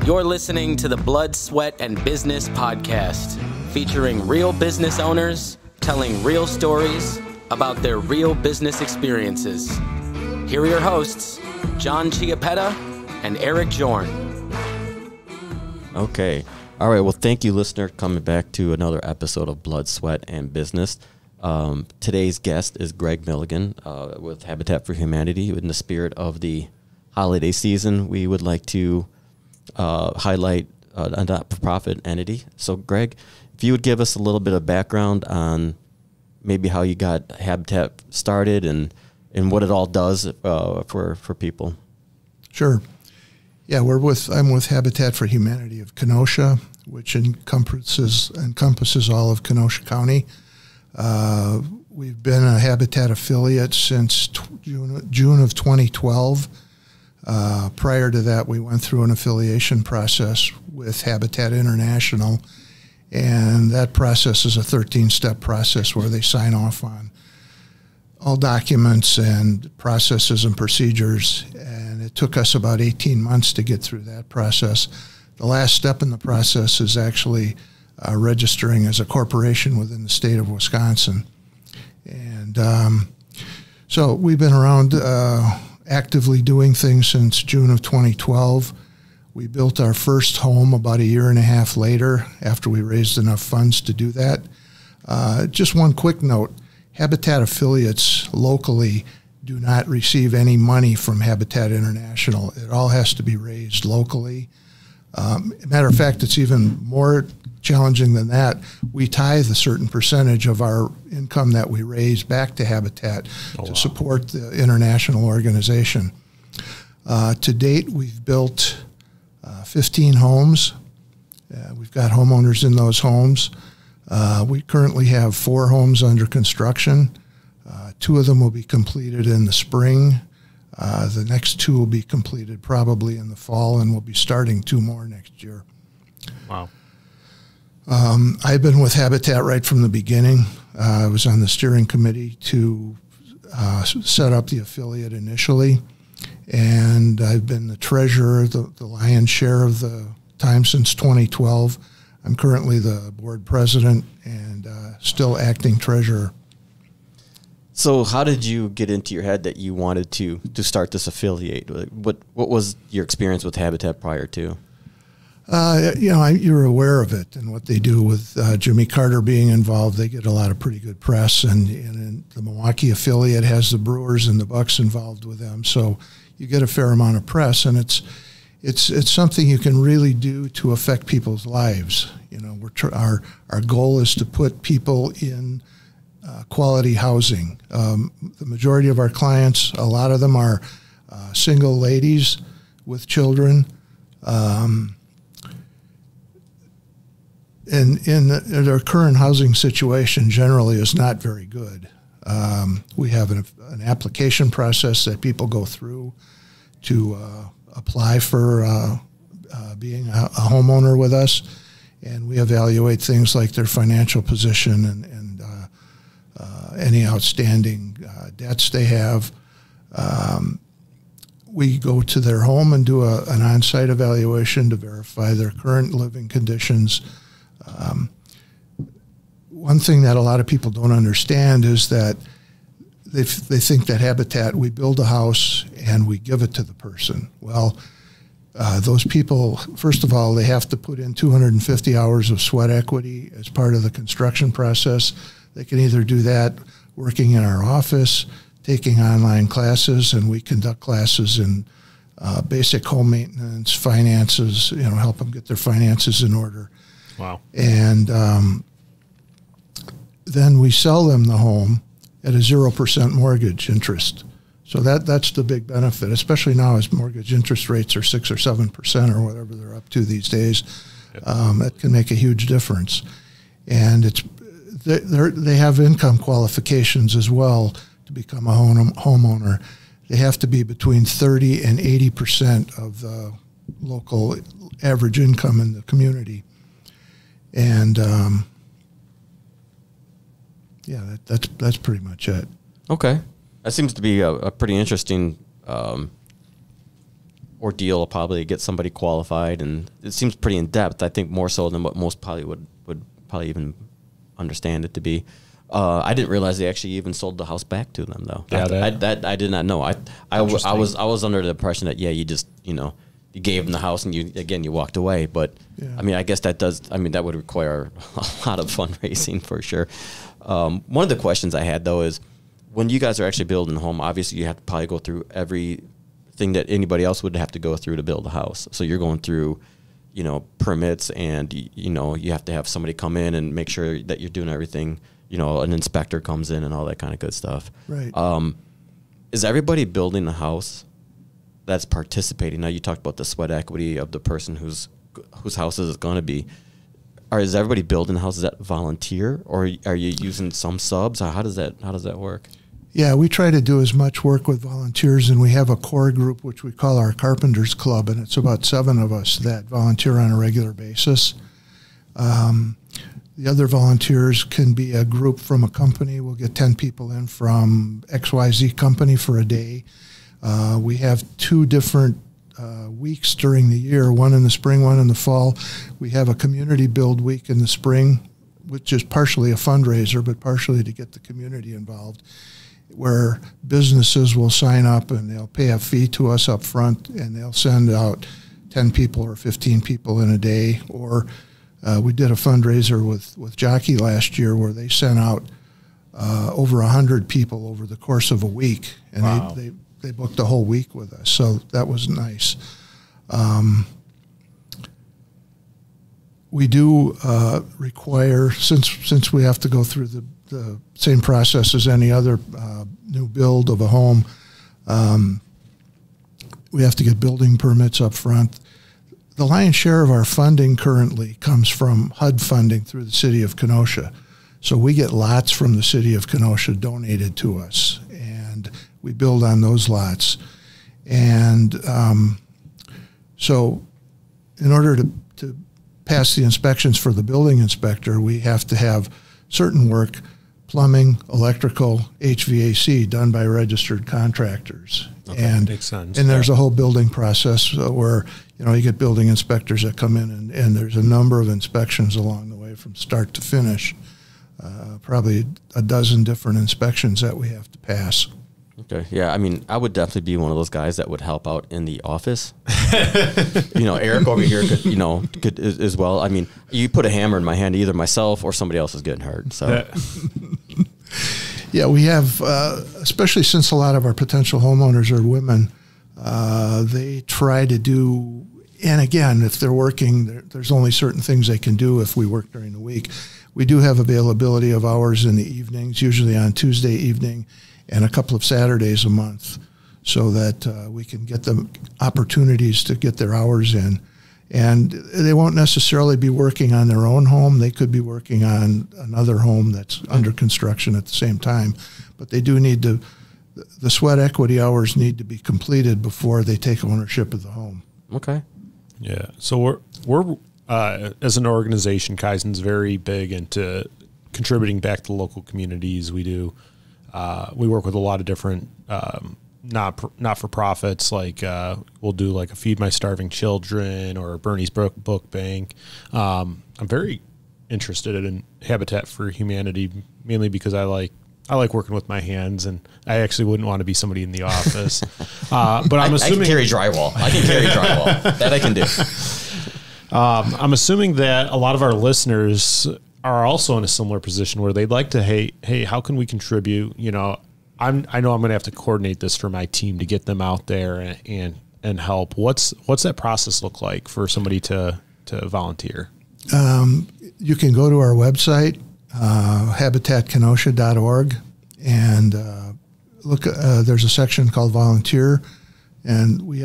You're listening to the Blood, Sweat, and Business podcast, featuring real business owners telling real stories about their real business experiences. Here are your hosts, John Chiappetta and Eric Jorn. Okay. All right. Well, thank you, listener, coming back to another episode of Blood, Sweat, and Business. Today's guest is Greg Milligan with Habitat for Humanity. In the spirit of the holiday season, we would like to highlight a not-for-profit entity. So, Greg, if you would give us a little bit of background on maybe how you got Habitat started and what it all does for people. Sure. Yeah, I'm with Habitat for Humanity of Kenosha, which encompasses all of Kenosha County. We've been a Habitat affiliate since June of 2012. Prior to that, we went through an affiliation process with Habitat International, and that process is a 13-step process where they sign off on all documents and processes and procedures, and it took us about 18 months to get through that process. The last step in the process is actually registering as a corporation within the state of Wisconsin. And so we've been around actively doing things since June of 2012. We built our first home about a year and a half later after we raised enough funds to do that. Just one quick note, Habitat affiliates locally do not receive any money from Habitat International. It all has to be raised locally. Matter of fact, it's even more challenging than that. We tithe a certain percentage of our income that we raise back to Habitat to support the international organization. To date, we've built 15 homes. We've got homeowners in those homes. We currently have 4 homes under construction. 2 of them will be completed in the spring. The next 2 will be completed probably in the fall, and we'll be starting 2 more next year. Wow. I've been with Habitat right from the beginning. I was on the steering committee to set up the affiliate initially, and I've been the treasurer, the lion's share of the time since 2012. I'm currently the board president and still acting treasurer. So how did you get into your head that you wanted to start this affiliate? What was your experience with Habitat prior to? You're aware of it and what they do with Jimmy Carter being involved. They get a lot of pretty good press, and the Milwaukee affiliate has the Brewers and the Bucks involved with them. So you get a fair amount of press, and it's something you can really do to affect people's lives. You know, our goal is to put people in quality housing. The majority of our clients, a lot of them are single ladies with children. And their current housing situation generally is not very good. We have an application process that people go through to apply for being a homeowner with us, and we evaluate things like their financial position and any outstanding debts they have. We go to their home and do an on-site evaluation to verify their current living conditions. One thing that a lot of people don't understand is that they think that Habitat, we build a house and we give it to the person. Well, those people, first of all, they have to put in 250 hours of sweat equity as part of the construction process. They can either do that working in our office, taking online classes, and we conduct classes in basic home maintenance, finances, help them get their finances in order. Wow. And then we sell them the home at a 0% mortgage interest. So that's the big benefit, especially now as mortgage interest rates are 6 or 7% or whatever they're up to these days. That can make a huge difference. And they have income qualifications as well to become a homeowner. They have to be between 30 and 80% of the local average income in the community. And that's pretty much it. Okay. That seems to be a pretty interesting ordeal probably to get somebody qualified, and it seems pretty in depth. I think more so than what most probably would probably even understand it to be. I didn't realize they actually even sold the house back to them though. Yeah, that I did not know. I was under the impression that you just you gave them the house and you walked away. But yeah. I mean, I guess that would require a lot of fundraising for sure. One of the questions I had though is, when you guys are actually building a home, obviously you have to probably go through everything that anybody else would have to go through to build a house. So you're going through, permits, and you have to have somebody come in and make sure that you're doing everything. An inspector comes in and all that kind of good stuff. Right. Is everybody building a house that's participating? Now you talked about the sweat equity of the person whose house is going to be. Is everybody building a house? Is that volunteer, or are you using some subs? How does that work? Yeah, we try to do as much work with volunteers, and we have a core group which we call our Carpenters Club, and it's about 7 of us that volunteer on a regular basis. The other volunteers can be a group from a company. We'll get 10 people in from XYZ company for a day. We have 2 different weeks during the year, one in the spring, one in the fall. We have a community build week in the spring, which is partially a fundraiser, but partially to get the community involved, where businesses will sign up and they'll pay a fee to us up front, and they'll send out 10 people or 15 people in a day. Or we did a fundraiser with Jockey last year where they sent out over 100 people over the course of a week, and wow. they booked a whole week with us, so that was nice. We do require, since we have to go through the same process as any other new build of a home, we have to get building permits up front. The lion's share of our funding currently comes from HUD funding through the city of Kenosha. So we get lots from the city of Kenosha donated to us, and we build on those lots. And so in order to pass the inspections for the building inspector, we have to have certain work, plumbing, electrical, HVAC, done by registered contractors. Okay, and makes sense. And there's a whole building process where you get building inspectors that come in, and there's a number of inspections along the way from start to finish. Probably a dozen different inspections that we have to pass. Okay, yeah, I mean, I would definitely be one of those guys that would help out in the office. Eric over here could as well. I mean, you put a hammer in my hand, either myself or somebody else is getting hurt. So, yeah, we have, especially since a lot of our potential homeowners are women, they try to do, and again, if they're working, there's only certain things they can do if we work during the week. We do have availability of hours in the evenings, usually on Tuesday evening, and a couple of Saturdays a month, so that we can get them opportunities to get their hours in. And they won't necessarily be working on their own home. They could be working on another home that's under construction at the same time. But they do need to, the sweat equity hours need to be completed before they take ownership of the home. Okay. Yeah. So we're as an organization, Kaizen's very big into contributing back to local communities. We do. We work with a lot of different not-for-profits, like we'll do like a Feed My Starving Children or Bernie's Book Bank. I'm very interested in Habitat for Humanity, mainly because I like working with my hands, and I actually wouldn't want to be somebody in the office. But I'm assuming I can carry drywall. That I can do. I'm assuming that a lot of our listeners are also in a similar position where they'd like to, hey, how can we contribute? I know I'm going to have to coordinate this for my team to get them out there and help. What's that process look like for somebody to volunteer? You can go to our website, habitatkenosha.org, and look. There's a section called Volunteer, and we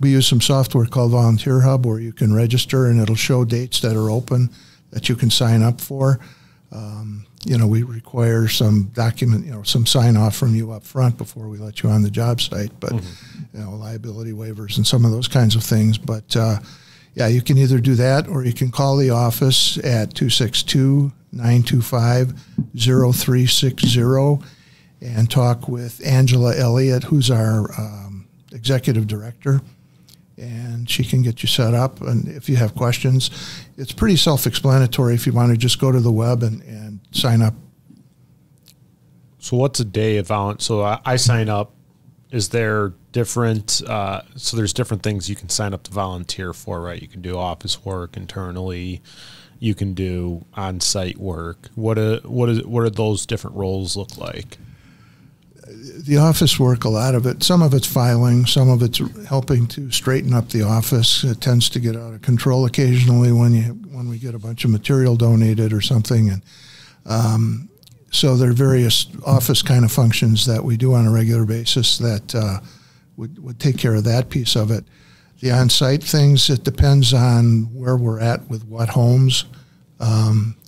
use some software called Volunteer Hub where you can register, and it'll show dates that are open that you can sign up for. We require some document, some sign off from you up front before we let you on the job site, but liability waivers and some of those kinds of things. But you can either do that, or you can call the office at 262-925-0360 and talk with Angela Elliott, who's our executive director. and she can get you set up. And if you have questions, it's pretty self-explanatory if you want to just go to the web and sign up. So what's a day of volunteer? So I sign up. Is there different, so there's different things you can sign up to volunteer for, right? You can do office work internally. You can do on-site work. What are those different roles look like? The office work, a lot of it, some of it's filing, some of it's helping to straighten up the office. It tends to get out of control occasionally when we get a bunch of material donated or something. And so there are various office kind of functions that we do on a regular basis that would take care of that piece of it. The on-site things, it depends on where we're at with what homes.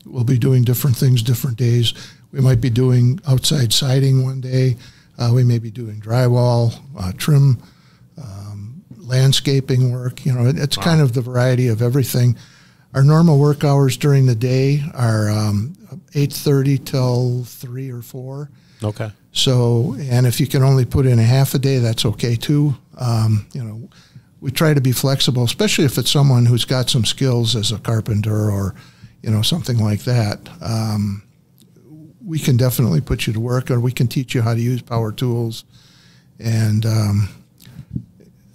We'll be doing different things different days. We might be doing outside siding one day. We may be doing drywall, trim, landscaping work. You know, it's kind of the variety of everything. Our normal work hours during the day are 8:30 till 3 or 4. Okay. So, and if you can only put in a half a day, that's okay too. You know, we try to be flexible, especially if it's someone who's got some skills as a carpenter or, you know, something like that. We can definitely put you to work, or we can teach you how to use power tools, and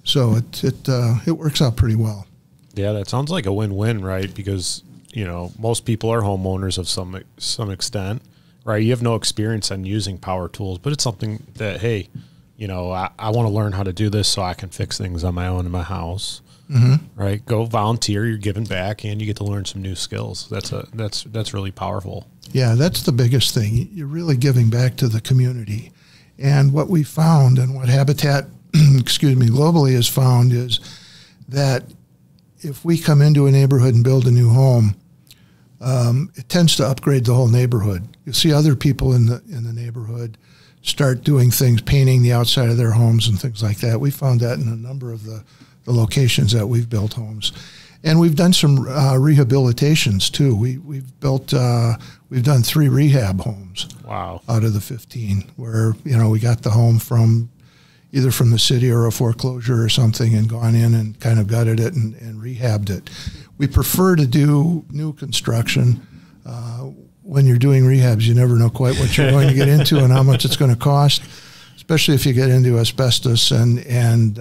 so it works out pretty well. Yeah, that sounds like a win-win, right? Because, you know, most people are homeowners of some extent, right? You have no experience on using power tools, but it's something that, hey, you know, I want to learn how to do this so I can fix things on my own in my house. Mm-hmm. Right? Go volunteer, you're giving back, and you get to learn some new skills. That's really powerful. Yeah, that's the biggest thing. You're really giving back to the community. And what we found, and what Habitat, globally has found, is that if we come into a neighborhood and build a new home, it tends to upgrade the whole neighborhood. You see other people in the neighborhood start doing things, painting the outside of their homes and things like that. We found that in a number of the locations that we've built homes. And we've done some rehabilitations too. We've done 3 rehab homes. Wow. Out of the 15, where, you know, we got the home from either from the city or a foreclosure or something, and gone in and kind of gutted it and rehabbed it. We prefer to do new construction. When you're doing rehabs, you never know quite what you're going to get into and how much it's going to cost, especially if you get into asbestos and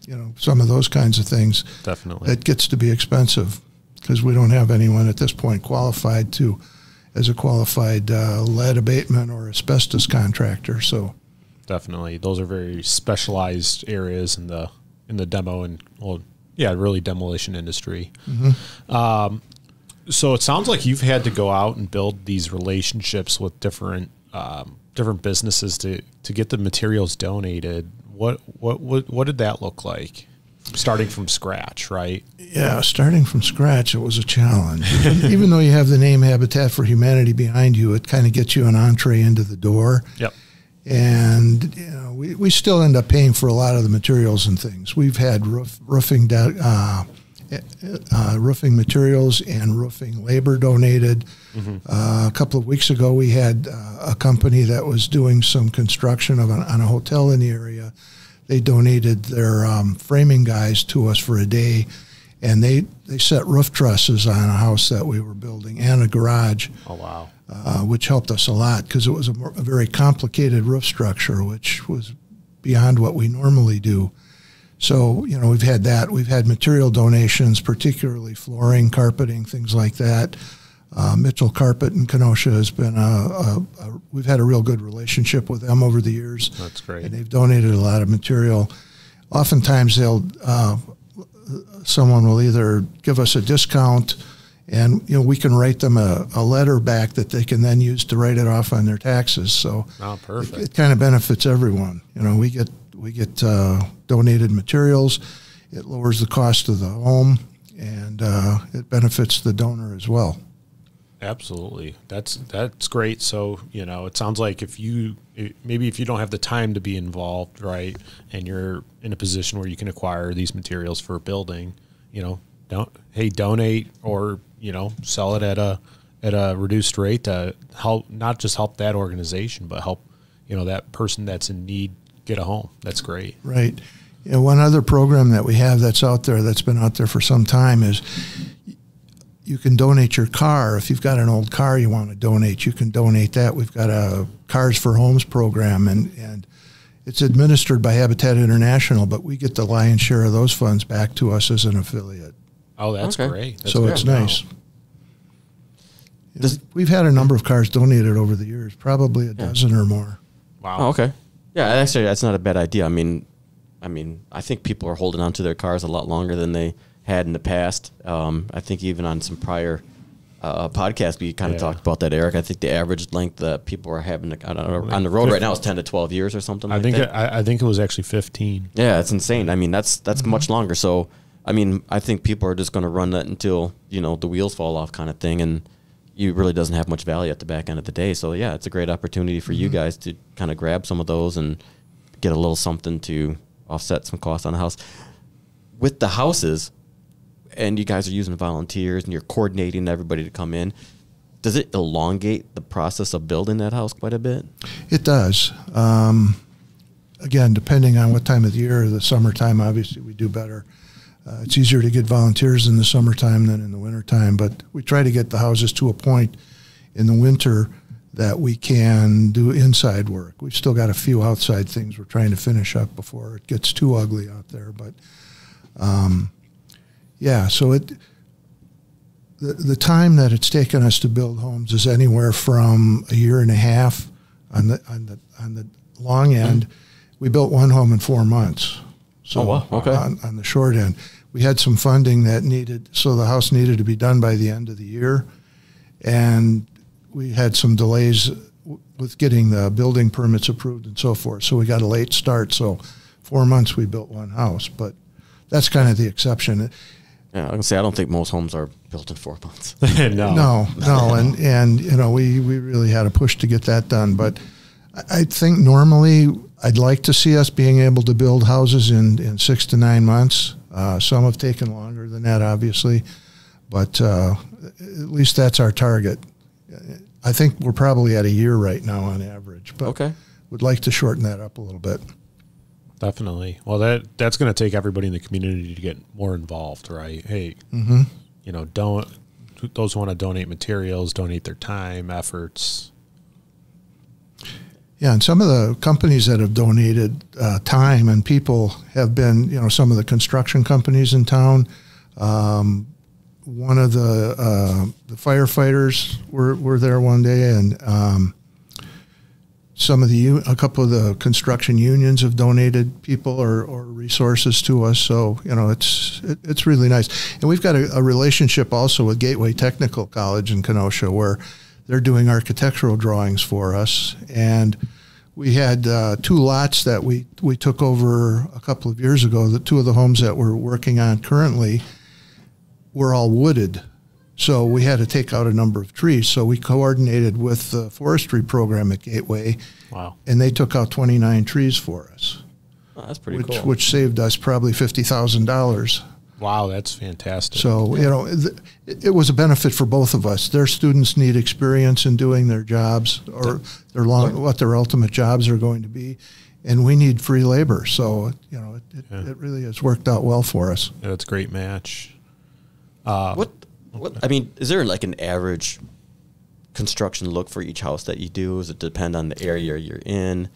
you know, some of those kinds of things. Definitely. It gets to be expensive because we don't have anyone at this point qualified as a qualified lead abatement or asbestos contractor. So definitely, those are very specialized areas in the demo and, well, yeah, really demolition industry. Mm-hmm. So it sounds like you've had to go out and build these relationships with different businesses to get the materials donated. What did that look like? Starting from scratch, right? Yeah, starting from scratch, it was a challenge. Even though you have the name Habitat for Humanity behind you, it kind of gets you an entree into the door. Yep. And, you know, we still end up paying for a lot of the materials and things. We've had roofing materials and roofing labor donated. Mm-hmm. A couple of weeks ago, we had a company that was doing some construction on a hotel in the area. They donated their framing guys to us for a day, and they set roof trusses on a house that we were building and a garage. Oh, wow. Which helped us a lot because it was a very complicated roof structure, which was beyond what we normally do. So, you know, we've had that. We've had material donations, particularly flooring, carpeting, things like that. Mitchell Carpet in Kenosha has been we've had a real good relationship with them over the years. That's great. And they've donated a lot of material. Oftentimes someone will either give us a discount, and, you know, we can write them a letter back that they can then use to write it off on their taxes. So perfect. It kind of benefits everyone. You know, we get donated materials. It lowers the cost of the home, and it benefits the donor as well. Absolutely. That's great. So, you know, it sounds like if you don't have the time to be involved, right, and you're in a position where you can acquire these materials for building, you know, donate, or, you know, sell it at a reduced rate to help, not just help that organization, but help, you know, that person that's in need get a home. That's great. Right. one other program that we have that's out there, that's been out there for some time, is you can donate your car. If you've got an old car you want to donate, you can donate that. We've got a Cars for Homes program, and it's administered by Habitat International, but we get the lion's share of those funds back to us as an affiliate. Oh, that's great. That's so great. it's nice. We've had a number of cars donated over the years, probably a dozen or more. Wow. Oh, okay. Yeah, actually, that's not a bad idea. I mean, I think people are holding on to their cars a lot longer than they had in the past. I think even on some prior podcasts, we kind of talked about that, Eric. I think the average length that people are having on the road right now is 10 to 12 years or something like that. I think it was actually 15. Yeah, it's insane. I mean, that's much longer. So, I mean, I think people are just going to run that until, the wheels fall off kind of thing, and it really doesn't have much value at the back end of the day. So, yeah, it's a great opportunity for you guys to kind of grab some of those and get a little something to offset some costs on the house. With the houses, and you guys are using volunteers and you're coordinating everybody to come in, does it elongate the process of building that house quite a bit? It does. Again, depending on what time of the year, the summertime, obviously we do better. It's easier to get volunteers in the summertime than in the wintertime, but we try to get the houses to a point in the winter that we can do inside work. We've still got a few outside things we're trying to finish up before it gets too ugly out there. But so the time that it's taken us to build homes is anywhere from a year and a half on the long end. We built one home in 4 months. So okay. On the short end, we had some funding that so the house needed to be done by the end of the year, and we had some delays with getting the building permits approved and so forth. So we got a late start. So 4 months we built one house, but that's kind of the exception. Yeah, I can say I don't think most homes are built in 4 months. No, and we really had a push to get that done. But I think normally I'd like to see us being able to build houses in 6 to 9 months. Some have taken longer than that, obviously, but at least that's our target. I think we're probably at a year right now on average, but would like to shorten that up a little bit. Definitely. Well, that's going to take everybody in the community to get more involved, right? Hey, those who want to donate materials, donate their time, efforts. Yeah, and some of the companies that have donated time and people have been, some of the construction companies in town. One of the firefighters were there one day, and a couple of the construction unions have donated people or resources to us. So it's really nice, and we've got a relationship also with Gateway Technical College in Kenosha, where they're doing architectural drawings for us. And we had 2 lots that we took over a couple of years ago. The 2 of the homes that we're working on currently were all wooded. So we had to take out a number of trees. So we coordinated with the forestry program at Gateway. Wow. And they took out 29 trees for us. Oh, that's pretty cool. Which saved us probably $50,000. Wow, that's fantastic. So, it was a benefit for both of us. Their students need experience in doing their jobs or what their ultimate jobs are going to be. And we need free labor. So, it really has worked out well for us. Yeah, it's a great match. Is there like an average construction look for each house that you do? Does it depend on the area you're in?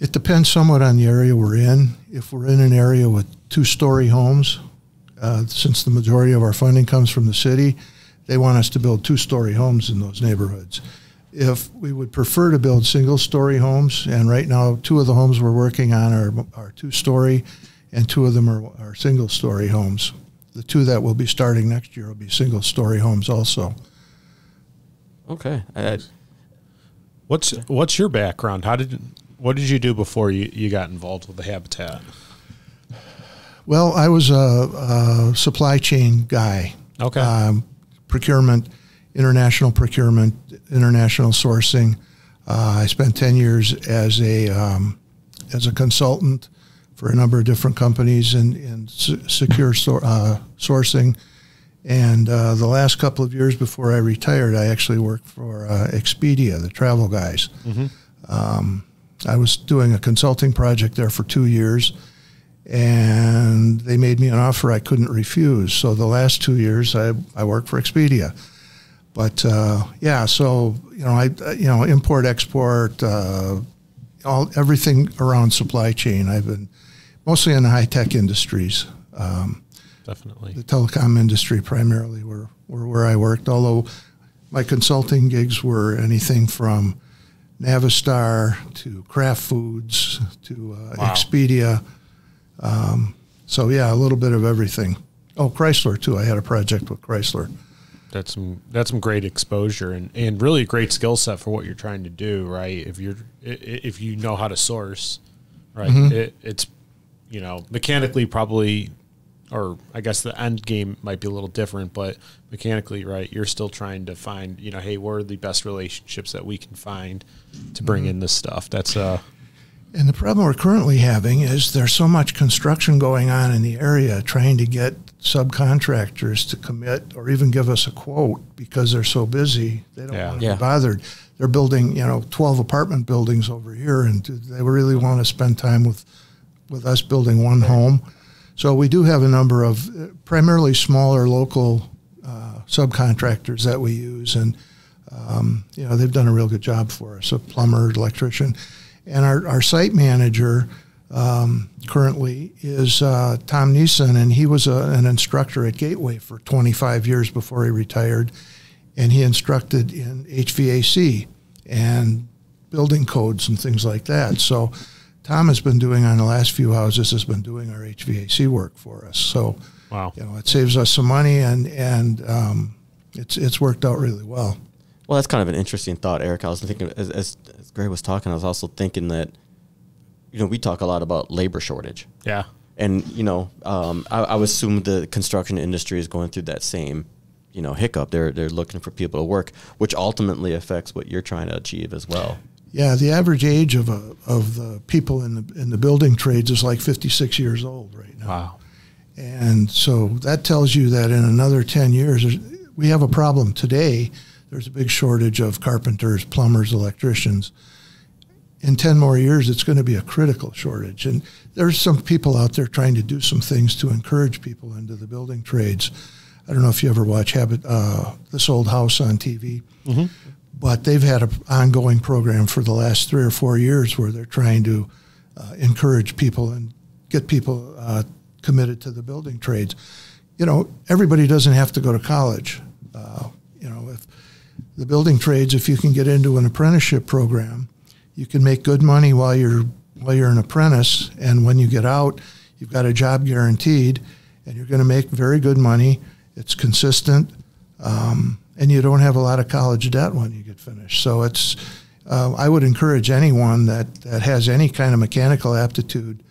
It depends somewhat on the area we're in. If we're in an area with 2-story homes, since the majority of our funding comes from the city, they want us to build 2-story homes in those neighborhoods. If we would prefer to build single-story homes, and right now 2 of the homes we're working on are 2-story, and 2 of them are single-story homes. The 2 that will be starting next year will be single-story homes also. Okay. What's your background? What did you do before you got involved with the Habitat? Well, I was a supply chain guy. Okay. Procurement, international sourcing. I spent 10 years as a consultant for a number of different companies in secure sourcing. And the last couple of years before I retired, I actually worked for Expedia, the travel guys. Mm-hmm. I was doing a consulting project there for 2 years. and they made me an offer I couldn't refuse. So the last 2 years I worked for Expedia. But so I import, export, everything around supply chain. I've been mostly in the high tech industries. Definitely, the telecom industry primarily were where I worked. Although my consulting gigs were anything from Navistar to Kraft Foods to Expedia. So a little bit of everything. Oh, Chrysler too. I had a project with Chrysler. That's some great exposure and really a great skill set for what you're trying to do, right? If you know how to source, right? Mm-hmm. It's mechanically probably, or I guess the end game might be a little different, but mechanically, right? You're still trying to find, hey, what are the best relationships that we can find to bring in this stuff? That's And the problem we're currently having is there's so much construction going on in the area trying to get subcontractors to commit or even give us a quote because they're so busy. They don't want to be bothered. They're building, 12 apartment buildings over here, and they really want to spend time with us building one home. So we do have a number of primarily smaller local subcontractors that we use, and they've done a real good job for us, a plumber, electrician. And our site manager currently is Tom Neeson, and he was an instructor at Gateway for 25 years before he retired, and he instructed in HVAC and building codes and things like that. So Tom has been doing, on the last few houses, has been doing our HVAC work for us. So it saves us some money, and it's worked out really well. Well, that's kind of an interesting thought, Eric. I was thinking, as Greg was talking, I was also thinking that, we talk a lot about labor shortage. Yeah. And, I would assume the construction industry is going through that same, hiccup. They're looking for people to work, which ultimately affects what you're trying to achieve as well. Yeah, the average age of the people in the building trades is like 56 years old right now. Wow. And so that tells you that in another 10 years, we have a problem today. There's a big shortage of carpenters, plumbers, electricians. In 10 more years, it's going to be a critical shortage. And there's some people out there trying to do some things to encourage people into the building trades. I don't know if you ever watch This Old House on TV, mm-hmm. but they've had an ongoing program for the last 3 or 4 years where they're trying to encourage people and get people committed to the building trades. Everybody doesn't have to go to college. If the building trades, if you can get into an apprenticeship program, you can make good money while you're an apprentice, and when you get out, you've got a job guaranteed, and you're going to make very good money. It's consistent, and you don't have a lot of college debt when you get finished. So I would encourage anyone that has any kind of mechanical aptitude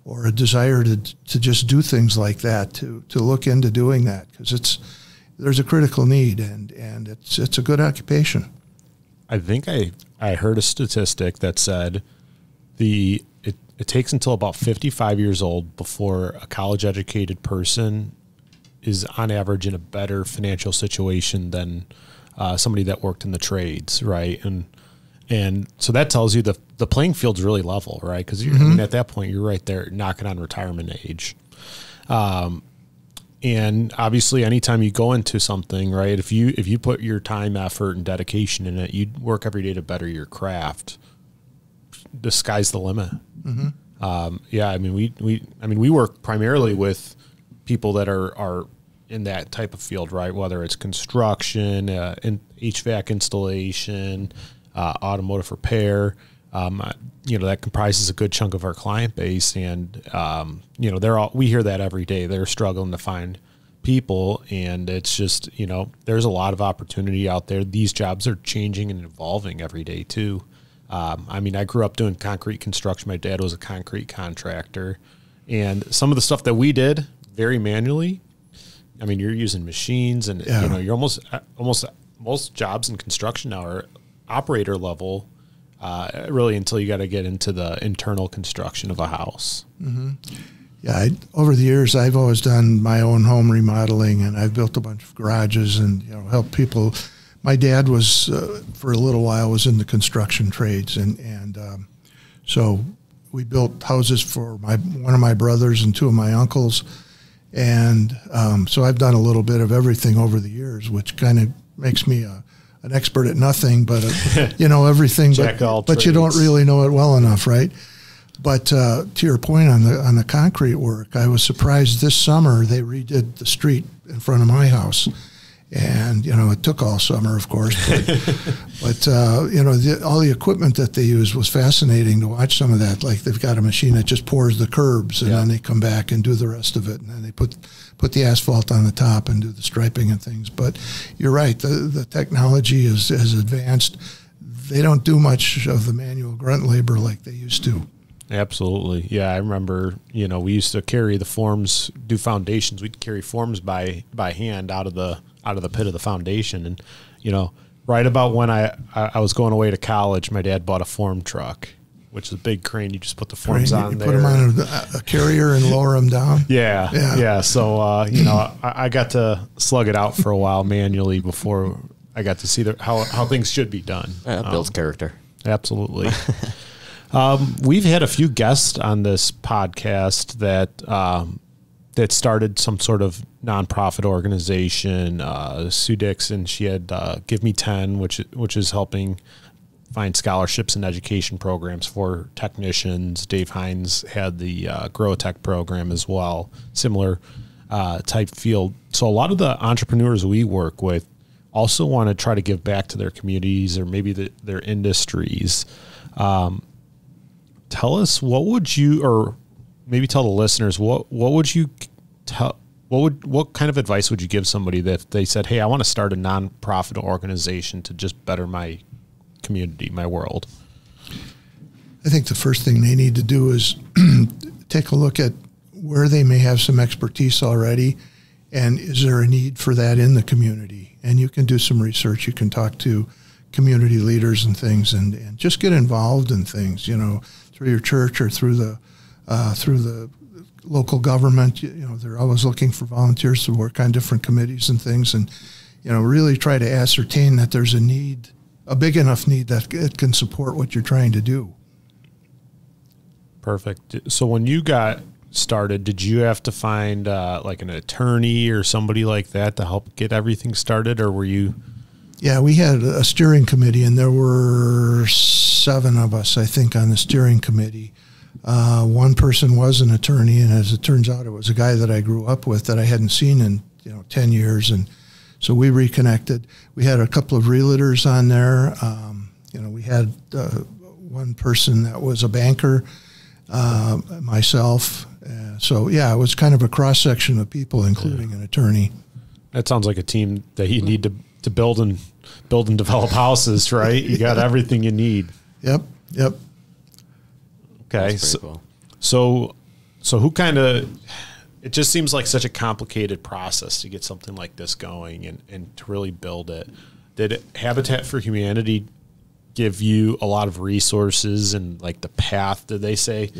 or a desire to just do things like that to look into doing that, because there's a critical need, and it's a good occupation. I think I heard a statistic that said it takes until about 55 years old before a college-educated person is on average in a better financial situation than somebody that worked in the trades, right? And so that tells you the playing field's really level, right? Because mm-hmm. At that point, you're right there knocking on retirement age. And obviously, anytime you go into something, right, if you put your time, effort, and dedication in it, you work every day to better your craft. The sky's the limit. Mm-hmm. We work primarily with people that are in that type of field, right? Whether it's construction, in HVAC installation, automotive repair. That comprises a good chunk of our client base, and we hear that every day. They're struggling to find people, and it's just there's a lot of opportunity out there. These jobs are changing and evolving every day too. I grew up doing concrete construction. My dad was a concrete contractor, and some of the stuff that we did very manually. You're using machines, and you're almost most jobs in construction now are operator level. Really until you got to get into the internal construction of a house. Mm-hmm. Yeah, over the years, I've always done my own home remodeling, and I've built a bunch of garages and helped people. My dad was, for a little while, was in the construction trades, and so we built houses for one of my brothers and two of my uncles. And so I've done a little bit of everything over the years, which kind of makes me an expert at nothing, but everything. But you don't really know it well enough, right? But to your point on the concrete work, I was surprised this summer they redid the street in front of my house. And, it took all summer, of course. But all the equipment that they used was fascinating to watch some of that. Like they've got a machine that just pours the curbs, and then they come back and do the rest of it. And then they put the asphalt on the top and do the striping and things. But you're right. The technology is advanced. They don't do much of the manual grunt labor like they used to. Absolutely. Yeah, I remember, we used to carry the forms, do foundations. We'd carry forms by hand out of the pit of the foundation. And, right about when I was going away to college, my dad bought a form truck, which is a big crane. You just put the forms on there. Put them on a carrier and lower them down. Yeah. So, I got to slug it out for a while manually before I got to see how things should be done. Yeah, that builds character. Absolutely. We've had a few guests on this podcast that started some sort of nonprofit organization. Sue Dixon, she had Give Me 10, which is helping find scholarships and education programs for technicians. Dave Hines had the Grow Tech program as well, similar type field. So a lot of the entrepreneurs we work with also want to try to give back to their communities or maybe their industries. Tell us, or maybe tell the listeners, what kind of advice would you give somebody that if they said, hey, I want to start a nonprofit organization to just better my community, my world? I think the first thing they need to do is take a look at where they may have some expertise already, and is there a need for that in the community? And you can do some research. You can talk to community leaders and things, and just get involved in things, through your church or through the local government. They're always looking for volunteers to work on different committees and things, and really try to ascertain that there's a big enough need that it can support what you're trying to do. Perfect. So when you got started, did you have to find like an attorney or somebody like that to help get everything started, or were you? Yeah, we had a steering committee, and there were 7 of us, I think, on the steering committee. One person was an attorney, and as it turns out, it was a guy that I grew up with that I hadn't seen in 10 years, and so we reconnected. We had a couple of realtors on there. We had one person that was a banker, myself. So yeah, it was kind of a cross section of people, including an attorney. That sounds like a team that you need to build and develop houses, right? You got everything you need. Yep. Okay. So who kind of, it just seems like such a complicated process to get something like this going and to really build it. Did Habitat for Humanity give you a lot of resources and like the path? Did they say,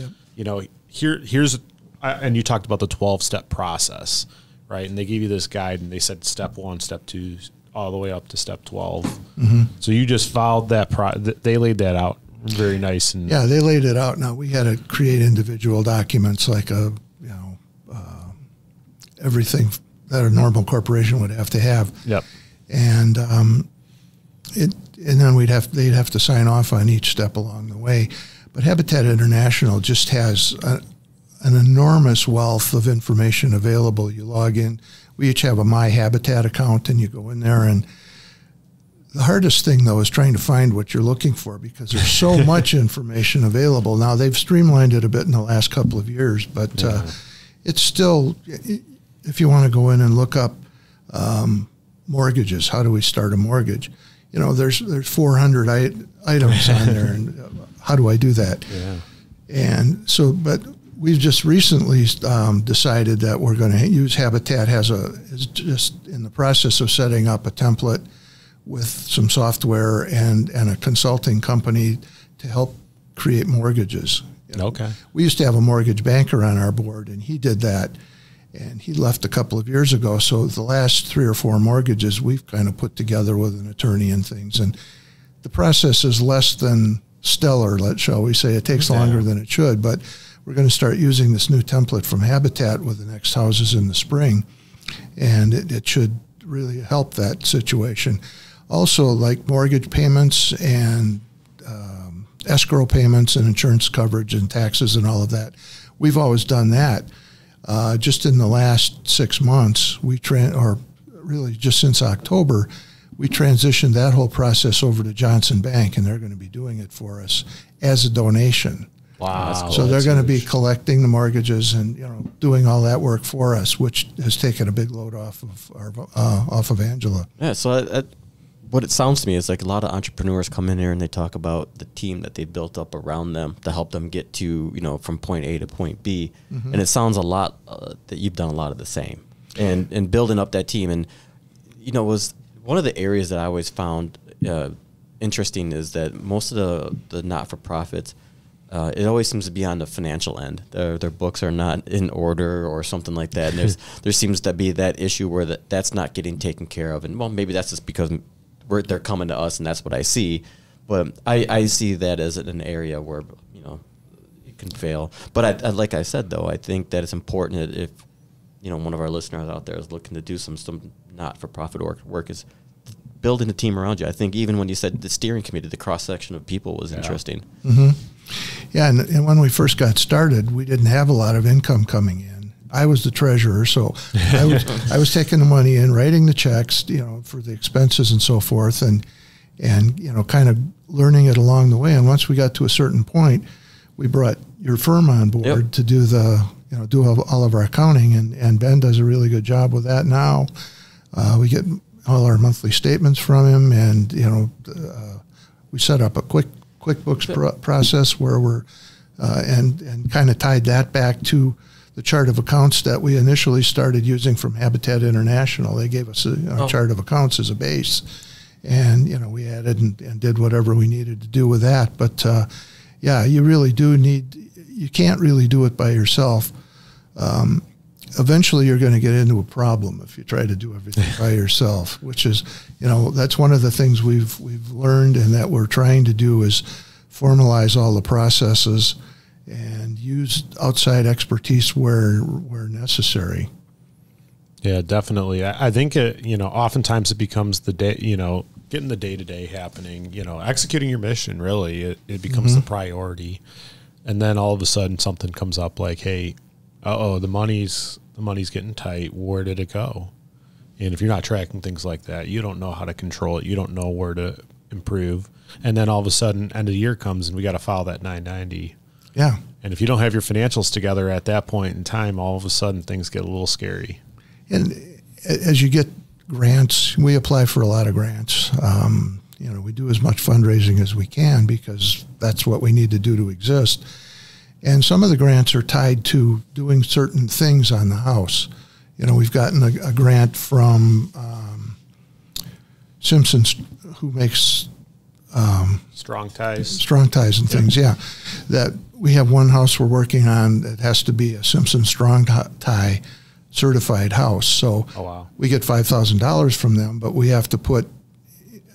here's, and you talked about the 12-step process, right? And they gave you this guide and they said step 1, step 2, all the way up to step 12. Mm-hmm. So you just followed that. They laid that out very nice. And yeah, they laid it out. Now we had to create individual documents like everything that a normal corporation would have to have. Yep. And then they'd have to sign off on each step along the way. But Habitat International just has an enormous wealth of information available. You log in. We each have a My Habitat account, and you go in there. And the hardest thing, though, is trying to find what you're looking for because there's so much information available. Now, they've streamlined it a bit in the last couple of years, but it's still, if you want to go in and look up mortgages, how do we start a mortgage? There's 400 items on there, and how do I do that? Yeah. And so, but we've just recently decided that we're going to use Habitat is just in the process of setting up a template with some software and a consulting company to help create mortgages. Okay. We used to have a mortgage banker on our board, and he did that, and he left a couple of years ago. So the last 3 or 4 mortgages we've kind of put together with an attorney and things, and the process is less than stellar, shall we say. It takes longer than it should, but we're going to start using this new template from Habitat with the next houses in the spring, and it should really help that situation. Also, like mortgage payments and escrow payments and insurance coverage and taxes and all of that, we've always done that. Just in the last 6 months, or really just since October, we transitioned that whole process over to Johnson Bank, and they're going to be doing it for us as a donation. Wow! So they're going to be collecting the mortgages and doing all that work for us, which has taken a big load off of Angela. Yeah. So what it sounds to me is like a lot of entrepreneurs come in here and they talk about the team that they built up around them to help them get to from point A to point B, and it sounds a lot that you've done a lot of the same and building up that team. And was one of the areas that I always found interesting is that most of the not-for-profits. It always seems to be on the financial end. Their books are not in order or something like that. And there seems to be that issue where that's not getting taken care of. And, well, maybe that's just because they're coming to us and that's what I see. But I see that as an area where, it can fail. But like I said, though, I think that it's important that if, one of our listeners out there is looking to do some not-for-profit work is building a team around you. I think even when you said the steering committee, the cross-section of people was interesting. Mm-hmm. Yeah, and when we first got started, we didn't have a lot of income coming in. I was the treasurer, so I was taking the money in, writing the checks, for the expenses and so forth, and kind of learning it along the way. And once we got to a certain point, we brought your firm on board to do do all of our accounting, and Ben does a really good job with that now. We get all our monthly statements from him, and we set up a QuickBooks process where we're and kind of tied that back to the chart of accounts that we initially started using from Habitat International. They gave us a chart of accounts as a base, and we added and did whatever we needed to do with that. But you really do need. You can't really do it by yourself. Eventually you're going to get into a problem if you try to do everything by yourself, which is, that's one of the things we've learned and that we're trying to do is formalize all the processes and use outside expertise where necessary. Yeah, definitely. I think, oftentimes it becomes the day, getting the day-to-day happening, executing your mission, really, it becomes the priority. And then all of a sudden something comes up like, hey, the money's getting tight. Where did it go? And if you're not tracking things like that, you don't know how to control it. You don't know where to improve. And then all of a sudden, end of the year comes and we got to file that 990. Yeah. And if you don't have your financials together at that point in time, all of a sudden things get a little scary. And as you get grants, we apply for a lot of grants. We do as much fundraising as we can because that's what we need to do to exist. And some of the grants are tied to doing certain things on the house. We've gotten a grant from Simpsons, who makes strong ties and things. Yeah, that we have one house we're working on that has to be a Simpson strong tie certified house. So we get $5,000 from them, but we have to put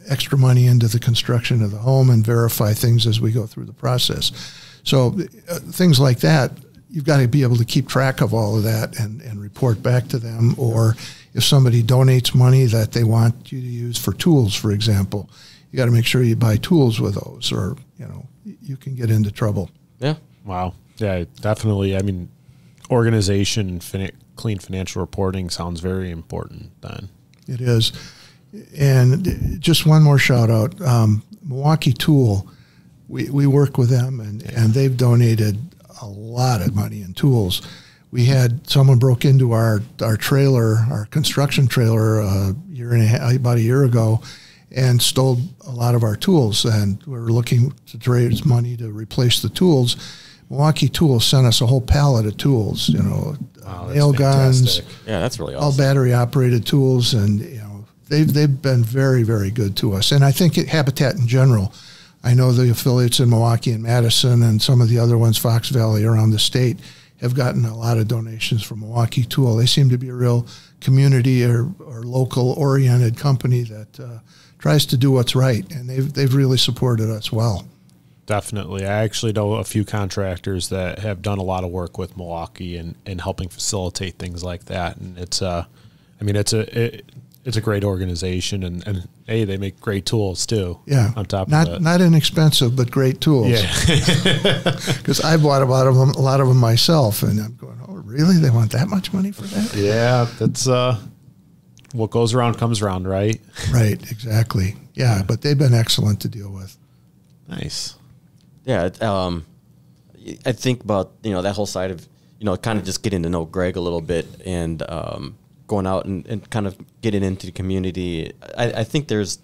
extra money into the construction of the home and verify things as we go through the process. So things like that, you've got to be able to keep track of all of that and report back to them. Or if somebody donates money that they want you to use for tools, for example, you got to make sure you buy tools with those, or you can get into trouble. Yeah. Wow. Yeah, definitely. I mean, organization, clean financial reporting sounds very important then. It is. And just one more shout out, Milwaukee Tool. We work with them, and they've donated a lot of money in tools. We had someone broke into our trailer, our construction trailer, about a year ago, and stole a lot of our tools. And we were looking to raise money to replace the tools. Milwaukee Tools sent us a whole pallet of tools. Nail guns. Yeah, that's really awesome. All battery operated tools, and they've been very, very good to us. And I think Habitat in general. I know the affiliates in Milwaukee and Madison and some of the other ones, Fox Valley, around the state, have gotten a lot of donations from Milwaukee Tool. They seem to be a real community or local-oriented company that tries to do what's right, and they've really supported us well. Definitely. I actually know a few contractors that have done a lot of work with Milwaukee and helping facilitate things like that. And it's it's a great organization, and hey, they make great tools too. Yeah. On top of that. Not inexpensive, but great tools. Yeah. Because I bought a lot of them myself, and I'm going, oh, really? They want that much money for that? Yeah, that's what goes around comes around, right? Right, exactly. Yeah, but they've been excellent to deal with. Nice. Yeah, I think about that whole side of kind of just getting to know Greg a little bit and going out and kind of getting into the community. I think there's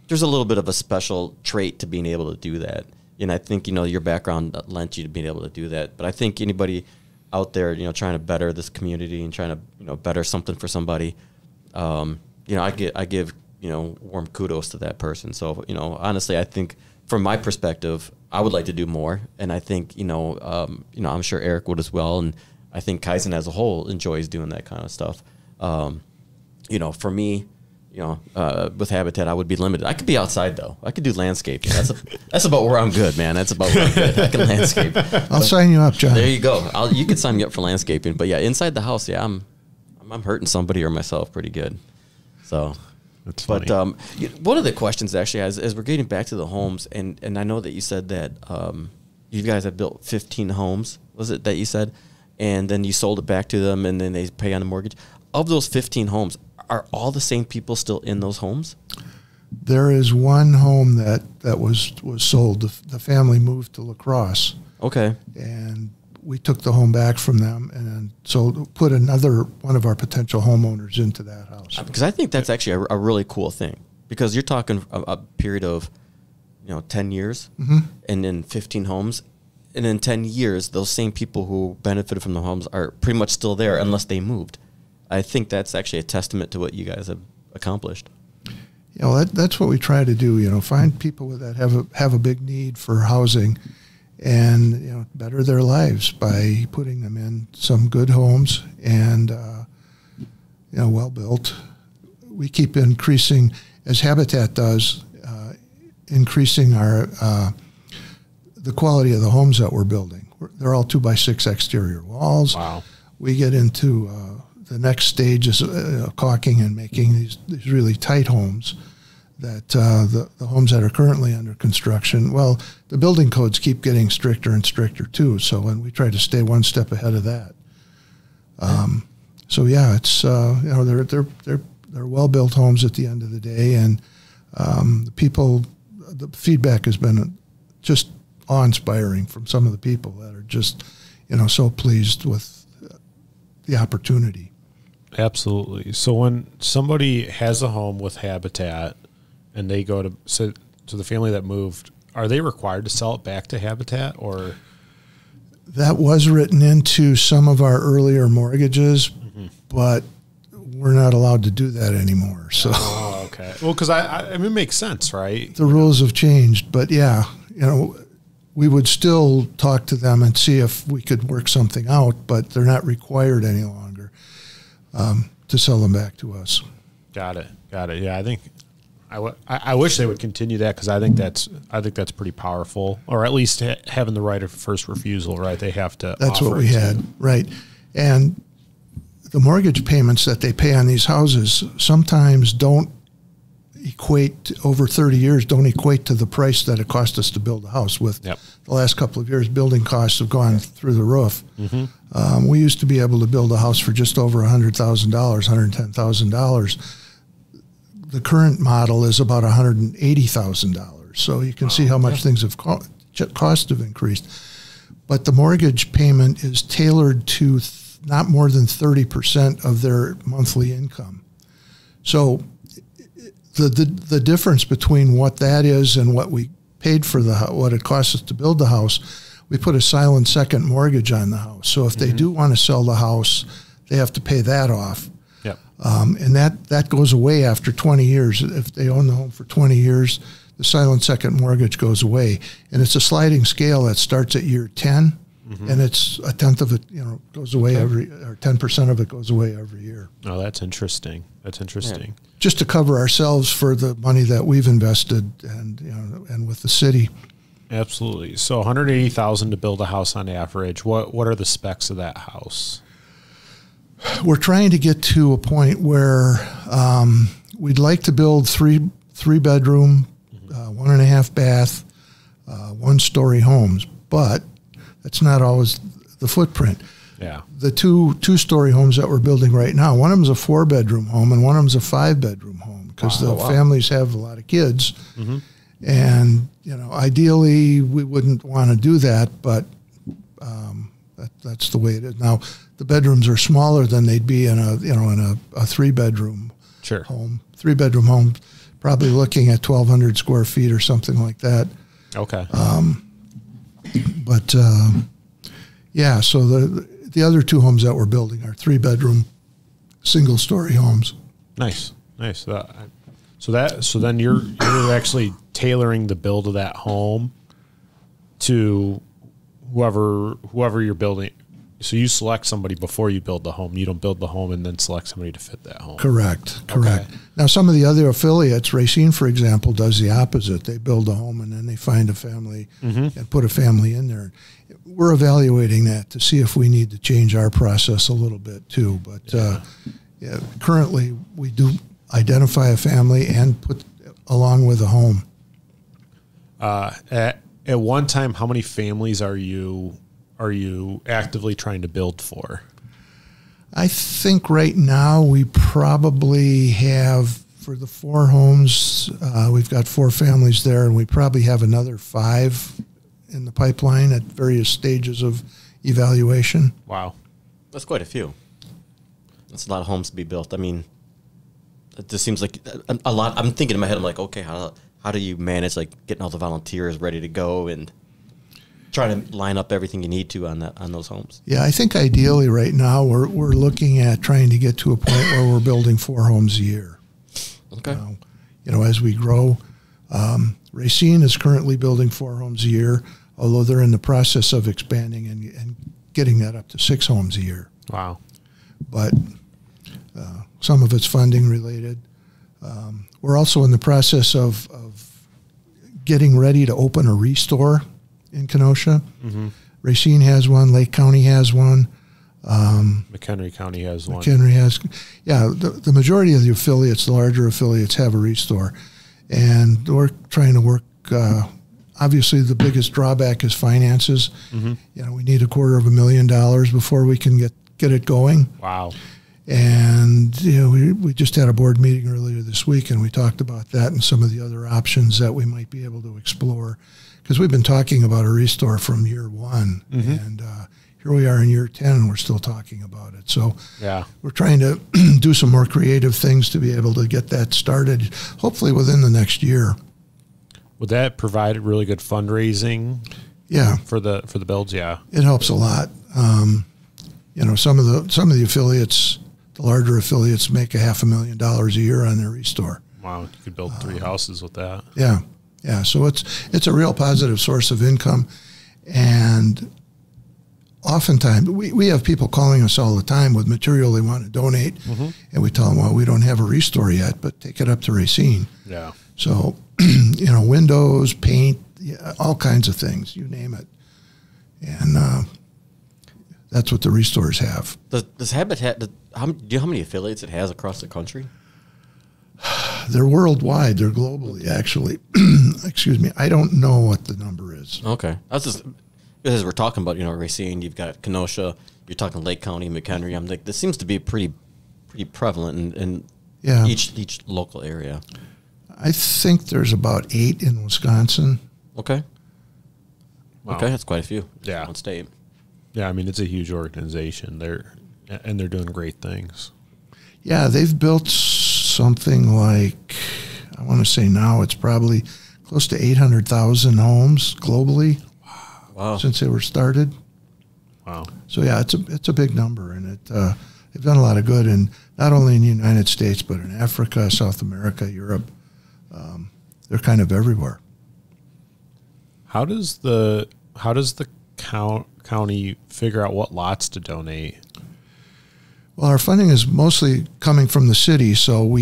a little bit of a special trait to being able to do that, and I think your background lent you to being able to do that. But I think anybody out there trying to better this community and trying to better something for somebody, I give warm kudos to that person. So honestly, I think, from my perspective, I would like to do more, and I think I'm sure Eric would as well, and I think Kaizen as a whole enjoys doing that kind of stuff. For me, with Habitat, I would be limited. I could be outside though. I could do landscaping. That's about where I'm good, man. That's about where I'm good. I can landscape. I'll sign you up, John. There you go. You can sign me up for landscaping. But yeah, inside the house, yeah, I'm hurting somebody or myself pretty good. So. That's funny. But one of the questions actually, as we're getting back to the homes, and I know that you said that you guys have built 15 homes, was it that you said? And then you sold it back to them, and then they pay on the mortgage. Of those 15 homes, are all the same people still in those homes? There is one home that was sold. The family moved to La Crosse. Okay. And we took the home back from them and then put another one of our potential homeowners into that house. Because I think that's actually a really cool thing, because you're talking a period of 10 years and then 15 homes. And in 10 years, those same people who benefited from the homes are pretty much still there unless they moved. I think that's actually a testament to what you guys have accomplished. That's what we try to do, find people that have a big need for housing and better their lives by putting them in some good homes and well built. We keep increasing, as Habitat does, increasing our the quality of the homes that we're building. They're all 2x6 exterior walls. Wow. We get into the next stage is caulking and making these really tight homes. That the homes that are currently under construction, well, the building codes keep getting stricter and stricter too. So when we try to stay one step ahead of that, so yeah, it's they're well built homes at the end of the day, and the feedback has been just awe-inspiring from some of the people that are just so pleased with the opportunity. Absolutely. So when somebody has a home with Habitat and they go to the family that moved, are they required to sell it back to Habitat, or? That was written into some of our earlier mortgages, but we're not allowed to do that anymore. So, oh, okay. Well, because I mean, it makes sense, right? The rules have changed, but yeah, we would still talk to them and see if we could work something out, but they're not required any longer to sell them back to us. Got it. Yeah, I think I wish they would continue that, because I think that's pretty powerful, or at least having the right of first refusal. Right, they have to. That's what we had, right? And the mortgage payments that they pay on these houses sometimes don't equate over 30 years. Don't equate to the price that it cost us to build a house. With the last couple of years, building costs have gone through the roof. We used to be able to build a house for just over $100,000, $110,000. The current model is about $180,000. So you can see how much things have cost have increased. But the mortgage payment is tailored to not more than 30% of their monthly income. So the difference between what that is and what we paid for what it costs us to build the house, we put a silent second mortgage on the house. So if they do want to sell the house, they have to pay that off. And that goes away after 20 years. If they own the home for 20 years, the silent second mortgage goes away. And it's a sliding scale that starts at year 10, and it's a tenth of it, goes away or 10% of it goes away every year. Oh, that's interesting. Yeah. Just to cover ourselves for the money that we've invested and with the city. Absolutely. So $180,000 to build a house on average. What are the specs of that house? We're trying to get to a point where we'd like to build three bedroom, 1.5 bath, 1-story homes, but that's not always the footprint. Yeah. The two-story homes that we're building right now, one of them's a 4-bedroom home and one of them's a 5-bedroom home because the families have a lot of kids. Mm-hmm. And, ideally we wouldn't want to do that, but that's the way it is. Now, the bedrooms are smaller than they'd be in a 3-bedroom home. 3-bedroom home, probably looking at 1,200 square feet or something like that. Okay. Yeah, so the other 2 homes that we're building are 3-bedroom, single-story homes. Nice. So then you're actually tailoring the build of that home to whoever you're building. So you select somebody before you build the home. You don't build the home and then select somebody to fit that home. Correct. Okay. Now, some of the other affiliates, Racine, for example, does the opposite. They build a home and then they find a family and put a family in there. We're evaluating that to see if we need to change our process a little bit too. But currently, we do identify a family and put along with a home. At one time, how many families are you actively trying to build for? I think right now we probably have, for the 4 homes, we've got 4 families there, and we probably have another 5 in the pipeline at various stages of evaluation. Wow. That's quite a few. That's a lot of homes to be built. I mean, it just seems like a lot. I'm thinking in my head, I'm like, okay, how do you manage like getting all the volunteers ready to go and trying to line up everything you need to on those homes? Yeah, I think ideally right now we're looking at trying to get to a point where we're building 4 homes a year. Okay. As we grow, Racine is currently building 4 homes a year, although they're in the process of expanding and getting that up to 6 homes a year. Wow. But some of it's funding related. We're also in the process of getting ready to open a restore in Kenosha. Mm-hmm. Racine has one. Lake County has one. McHenry County has one. The majority of the affiliates, the larger affiliates, have a restore. And we're trying to work, obviously the biggest drawback is finances. Mm-hmm. We need $250,000 before we can get it going. Wow. And we just had a board meeting earlier this week, and we talked about that and some of the other options that we might be able to explore. Because we've been talking about a restore from year 1, and here we are in year 10, and we're still talking about it. So we're trying to do some more creative things to be able to get that started, hopefully within the next year. Would that provide really good fundraising? Yeah, for the builds. Yeah, it helps a lot. Some of the affiliates, the larger affiliates, make $500,000 a year on their restore. Wow, you could build 3 houses with that. Yeah. So it's a real positive source of income, and oftentimes we have people calling us all the time with material they want to donate, and we tell them, well, we don't have a restore yet, but take it up to Racine. Yeah. So, windows, paint, all kinds of things, you name it, and that's what the restores have. Does Habitat? Do you know how many affiliates it has across the country? They're worldwide. They're globally, actually. Excuse me. I don't know what the number is. Okay. That's just as we're talking about, Racine. You've got Kenosha. You're talking Lake County, McHenry. I'm like, this seems to be pretty prevalent in each local area. I think there's about 8 in Wisconsin. Okay. Wow. Okay, that's quite a few. Yeah. On state. Yeah, I mean, it's a huge organization. They're doing great things. Yeah, they've built something like, I want to say now it's probably close to 800,000 homes globally. Wow. Since they were started. Wow. So yeah, it's a big number, and they've done a lot of good, and not only in the United States, but in Africa, South America, Europe. They're kind of everywhere. How does the county figure out what lots to donate? Well, our funding is mostly coming from the city, so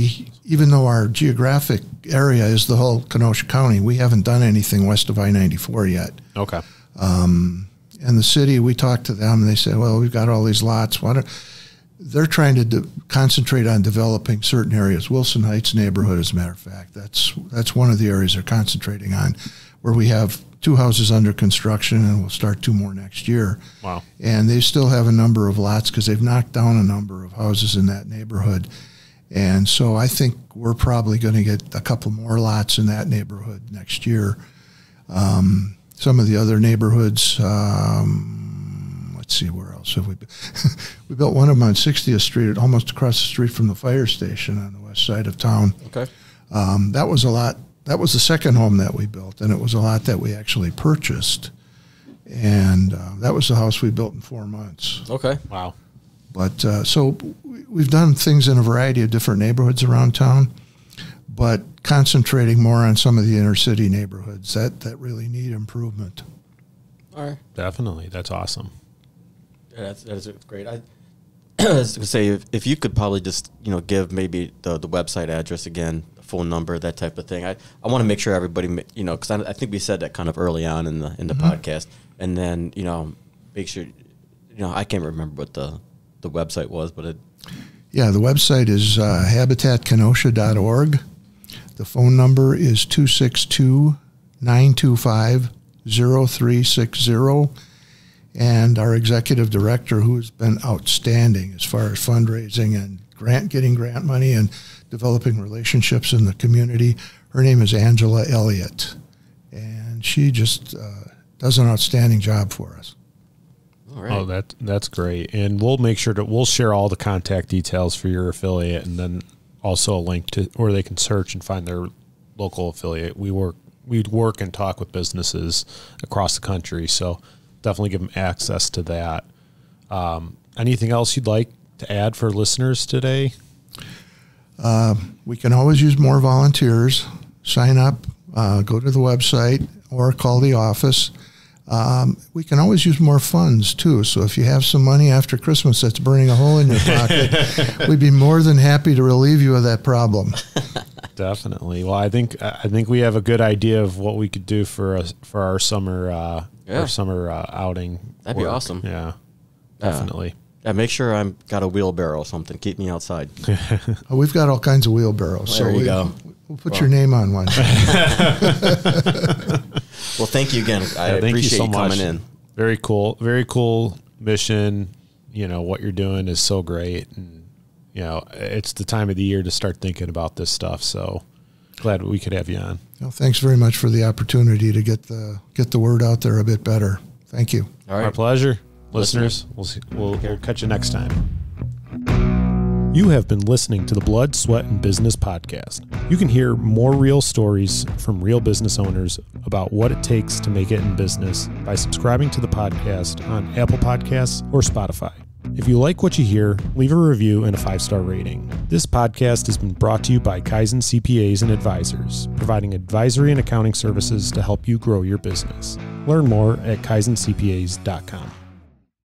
even though our geographic area is the whole Kenosha County, we haven't done anything west of I-94 yet. Okay. And the city, we talked to them, and they said, well, we've got all these lots. They're trying to concentrate on developing certain areas. Wilson Heights neighborhood, as a matter of fact, that's one of the areas they're concentrating on, where we have 2 houses under construction, and we'll start 2 more next year. Wow. And they still have a number of lots because they've knocked down a number of houses in that neighborhood. And so I think we're probably going to get a couple more lots in that neighborhood next year. Some of the other neighborhoods, let's see, where else have we been? We built one of them on 60th Street, almost across the street from the fire station on the west side of town. Okay. That was a lot. That was the second home that we built, and it was a lot that we actually purchased. And that was the house we built in 4 months. Okay. Wow. But so we've done things in a variety of different neighborhoods around town, but concentrating more on some of the inner city neighborhoods that really need improvement. All right. Definitely. That's awesome. Yeah, that is great. I was going to say, if you could probably just, give maybe the website address again, phone number, that type of thing. I want to make sure everybody, because I think we said that kind of early on in the podcast, and then make sure, I can't remember what the website was, but the website is habitatkenosha.org. The phone number is 262-925-0360, and our executive director, who has been outstanding as far as fundraising and getting grant money and developing relationships in the community. Her name is Angela Elliott, and she just does an outstanding job for us. All right. Oh, that's great. And we'll make sure we'll share all the contact details for your affiliate, and then also a link to where they can search and find their local affiliate. We work and talk with businesses across the country, so definitely give them access to that. Anything else you'd like to add for listeners today? We can always use more volunteers. Sign up, go to the website, or call the office. We can always use more funds, too. So if you have some money after Christmas that's burning a hole in your pocket, we'd be more than happy to relieve you of that problem. Definitely. Well, I think we have a good idea of what we could do for our summer outing. That'd be awesome. Yeah, definitely. Yeah, make sure I've got a wheelbarrow or something. Keep me outside. We've got all kinds of wheelbarrows. There you go. We'll put your name on one. Well, thank you again. I appreciate you coming in. Very cool. Very cool mission. What you're doing is so great. And, it's the time of the year to start thinking about this stuff. So glad we could have you on. Well, thanks very much for the opportunity to get the word out there a bit better. Thank you. All right. Our pleasure. Listeners, we'll catch you next time. You have been listening to the Blood, Sweat, and Business podcast. You can hear more real stories from real business owners about what it takes to make it in business by subscribing to the podcast on Apple Podcasts or Spotify. If you like what you hear, leave a review and a 5-star rating. This podcast has been brought to you by Kaizen CPAs and Advisors, providing advisory and accounting services to help you grow your business. Learn more at kaizencpas.com.